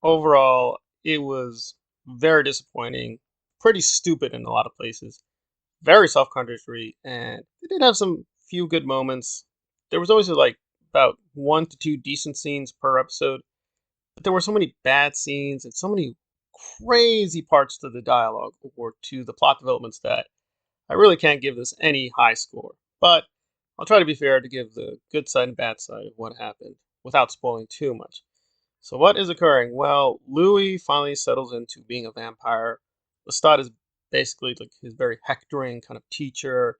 Overall, it was very disappointing, pretty stupid in a lot of places, very self-contradictory, and it did have some few good moments. There was always like about 1 to 2 decent scenes per episode, but there were so many bad scenes and so many crazy parts to the dialogue or to the plot developments that I really can't give this any high score. But I'll try to be fair to give the good side and bad side of what happened without spoiling too much. So what is occurring? Well, Louis finally settles into being a vampire. Lestat is basically like his very hectoring kind of teacher,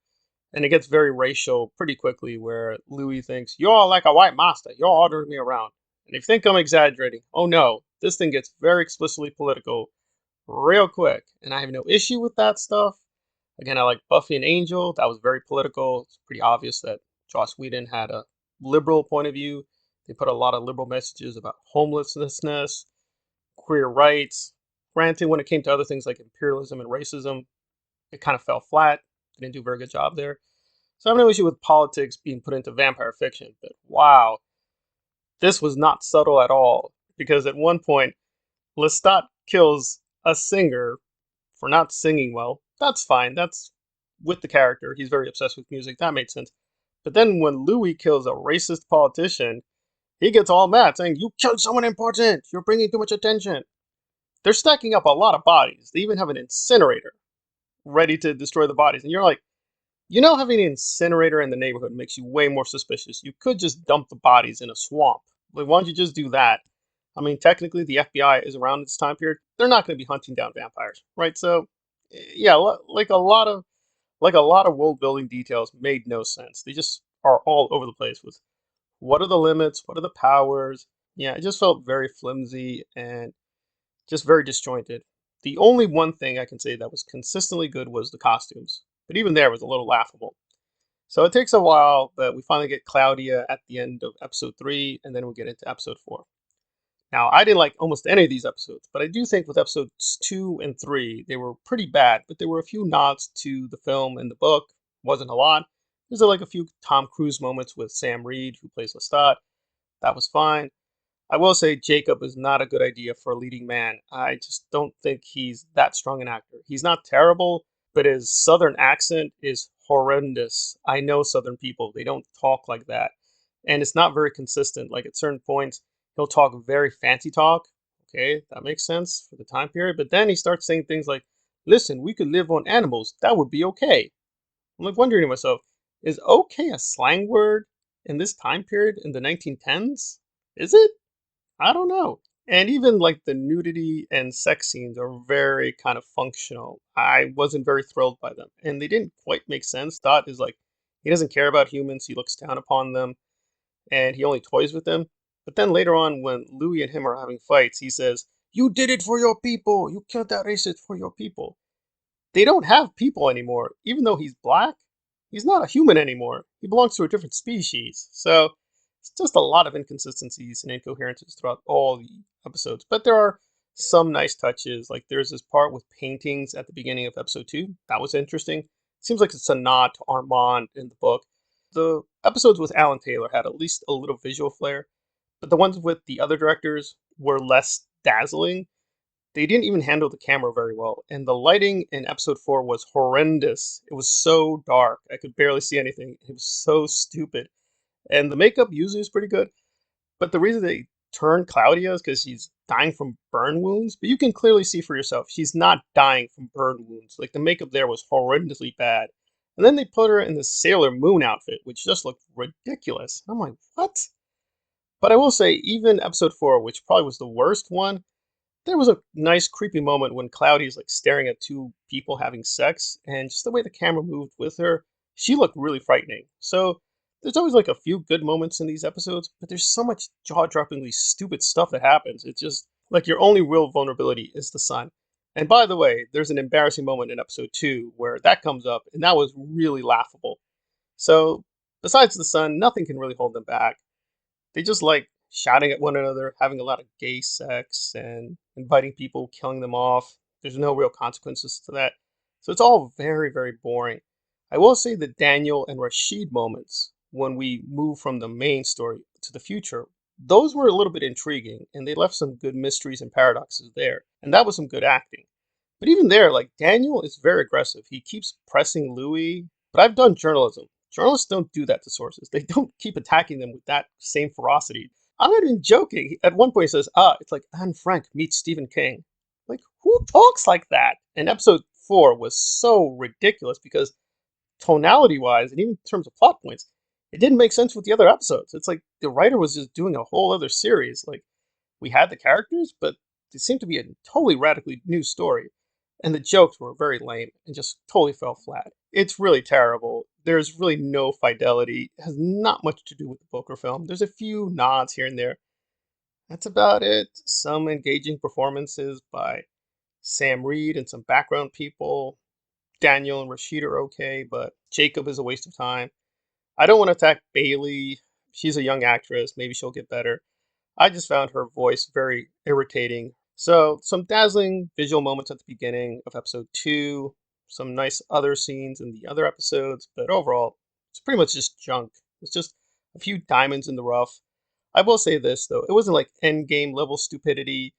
and it gets very racial pretty quickly where Louis thinks, "You're like a white master, you're ordering me around." And if you think I'm exaggerating, oh no, this thing gets very explicitly political real quick. And I have no issue with that stuff. Again, I like Buffy and Angel. That was very political. It's pretty obvious that Joss Whedon had a liberal point of view. They put a lot of liberal messages about homelessness, queer rights. Granted, when it came to other things like imperialism and racism, it kind of fell flat. They didn't do a very good job there. So I have no issue with politics being put into vampire fiction. But wow, this was not subtle at all. Because at one point, Lestat kills a singer for not singing well. That's fine. That's with the character. He's very obsessed with music. That made sense. But then when Louis kills a racist politician, he gets all mad, saying, "You killed someone important. You're bringing too much attention." They're stacking up a lot of bodies. They even have an incinerator ready to destroy the bodies. And you're like, having an incinerator in the neighborhood makes you way more suspicious. You could just dump the bodies in a swamp. Like, why don't you just do that? I mean, technically, the FBI is around this time period. They're not going to be hunting down vampires, right? So, yeah, like a lot of world building details made no sense. They just are all over the place with what are the limits, what are the powers. Yeah, it just felt very flimsy and just very disjointed. The only one thing I can say that was consistently good was the costumes, but even there was a little laughable. So it takes a while, but we finally get Claudia at the end of episode 3, and then we get into episode 4. Now, I didn't like almost any of these episodes, but I do think with episodes 2 and 3, they were pretty bad, but there were a few nods to the film and the book. Wasn't a lot. There's like a few Tom Cruise moments with Sam Reed, who plays Lestat. That was fine. I will say Jacob is not a good idea for a leading man. I just don't think he's that strong an actor. He's not terrible, but his southern accent is horrendous. I know southern people, they don't talk like that. And it's not very consistent. Like at certain points, he'll talk very fancy talk. Okay, that makes sense for the time period. But then he starts saying things like, "Listen, we could live on animals. That would be okay." I'm like wondering to myself, is okay a slang word in this time period in the 1910s? Is it? I don't know. And even like the nudity and sex scenes are very kind of functional. I wasn't very thrilled by them. And they didn't quite make sense. Dot is like, he doesn't care about humans, he looks down upon them, and he only toys with them. But then later on, when Louis and him are having fights, he says, "You did it for your people. You killed that racist for your people." They don't have people anymore. Even though he's black, he's not a human anymore. He belongs to a different species. So it's just a lot of inconsistencies and incoherences throughout all the episodes. But there are some nice touches. Like there's this part with paintings at the beginning of episode 2. That was interesting. Seems like it's a nod to Armand in the book. The episodes with Alan Taylor had at least a little visual flair, but the ones with the other directors were less dazzling. They didn't even handle the camera very well, and the lighting in episode 4 was horrendous. It was so dark, I could barely see anything. It was so stupid. And the makeup usually is pretty good, but the reason they turned Claudia is because she's dying from burn wounds, but you can clearly see for yourself, she's not dying from burn wounds. Like the makeup there was horrendously bad. And then they put her in the Sailor Moon outfit, which just looked ridiculous. I'm like, what? But I will say, even episode 4, which probably was the worst one, there was a nice creepy moment when Cloudy's like staring at two people having sex, and just the way the camera moved with her, she looked really frightening. So there's always like a few good moments in these episodes, but there's so much jaw-droppingly stupid stuff that happens. It's just like your only real vulnerability is the sun. And by the way, there's an embarrassing moment in episode 2 where that comes up, and that was really laughable. So besides the sun, nothing can really hold them back. They just like shouting at one another, having a lot of gay sex, and inviting people, killing them off. There's no real consequences to that. So it's all very, very boring. I will say the Daniel and Rashid moments when we move from the main story to the future Those were a little bit intriguing, and they left some good mysteries and paradoxes there, and that was some good acting. But even there, like Daniel is very aggressive. He keeps pressing Louis. But I've done journalism. Journalists don't do that to sources. They don't keep attacking them with that same ferocity. I'm not even joking. At one point, he says, it's like Anne Frank meets Stephen King. Like, who talks like that? And episode 4 was so ridiculous because tonality wise, and even in terms of plot points, it didn't make sense with the other episodes. It's like the writer was just doing a whole other series. Like, we had the characters, but it seemed to be a totally radically new story. And the jokes were very lame and just totally fell flat. It's really terrible. There's really no fidelity. It has not much to do with the book or film. There's a few nods here and there. That's about it. Some engaging performances by Sam Reed and some background people. Daniel and Rashid are okay, but Jacob is a waste of time. I don't want to attack Bailey. She's a young actress. Maybe she'll get better. I just found her voice very irritating. So, some dazzling visual moments at the beginning of episode 2, some nice other scenes in the other episodes, but overall, it's pretty much just junk. It's just a few diamonds in the rough. I will say this, though, it wasn't like end game level stupidity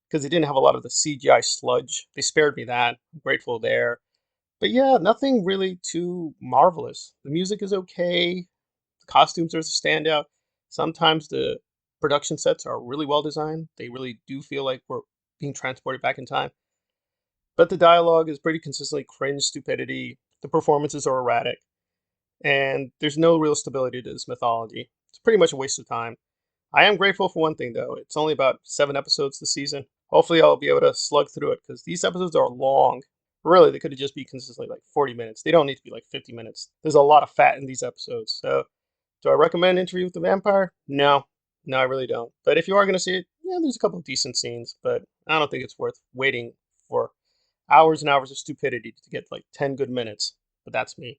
because it didn't have a lot of the CGI sludge. They spared me that. I'm grateful there. But yeah, nothing really too marvelous. The music is okay. The costumes are the standout. Sometimes the production sets are really well designed. They really do feel like we're being transported back in time. But the dialogue is pretty consistently cringe stupidity. The performances are erratic. And there's no real stability to this mythology. It's pretty much a waste of time. I am grateful for one thing, though. It's only about 7 episodes this season. Hopefully, I'll be able to slug through it because these episodes are long. Really, they could have just be consistently like 40 minutes. They don't need to be like 50 minutes. There's a lot of fat in these episodes. So, do I recommend Interview with the Vampire? No. No, I really don't. But if you are going to see it, yeah, there's a couple of decent scenes, but I don't think it's worth waiting for hours and hours of stupidity to get like 10 good minutes. But that's me.